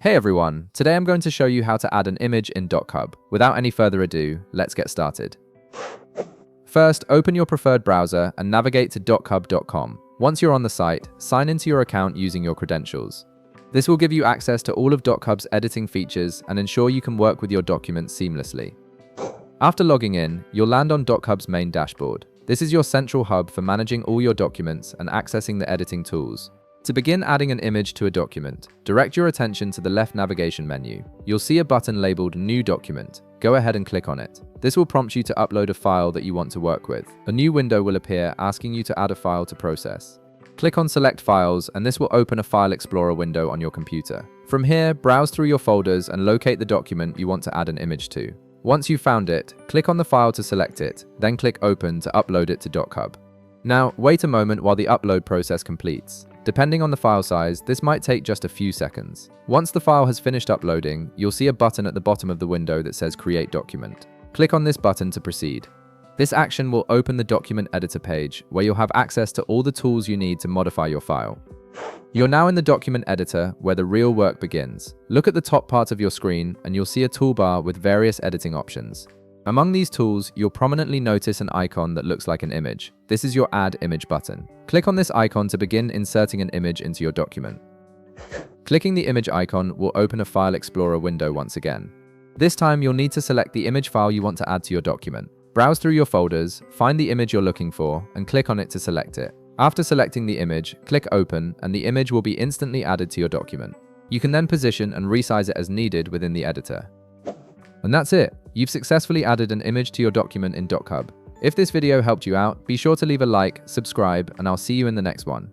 Hey everyone, today I'm going to show you how to add an image in Dochub. Without any further ado, let's get started. First, open your preferred browser and navigate to dochub.com. Once you're on the site, sign into your account using your credentials. This will give you access to all of Dochub's editing features and ensure you can work with your documents seamlessly. After logging in, you'll land on Dochub's main dashboard. This is your central hub for managing all your documents and accessing the editing tools. To begin adding an image to a document, direct your attention to the left navigation menu. You'll see a button labeled New Document. Go ahead and click on it. This will prompt you to upload a file that you want to work with. A new window will appear asking you to add a file to process. Click on Select Files and this will open a File Explorer window on your computer. From here, browse through your folders and locate the document you want to add an image to. Once you've found it, click on the file to select it, then click Open to upload it to Dochub. Now, wait a moment while the upload process completes. Depending on the file size, this might take just a few seconds. Once the file has finished uploading, you'll see a button at the bottom of the window that says Create Document. Click on this button to proceed. This action will open the document editor page, where you'll have access to all the tools you need to modify your file. You're now in the document editor, where the real work begins. Look at the top part of your screen, and you'll see a toolbar with various editing options. Among these tools, you'll prominently notice an icon that looks like an image. This is your Add Image button. Click on this icon to begin inserting an image into your document. Clicking the image icon will open a File Explorer window once again. This time, you'll need to select the image file you want to add to your document. Browse through your folders, find the image you're looking for, and click on it to select it. After selecting the image, click Open, and the image will be instantly added to your document. You can then position and resize it as needed within the editor. And that's it. You've successfully added an image to your document in Dochub. If this video helped you out, be sure to leave a like, subscribe, and I'll see you in the next one.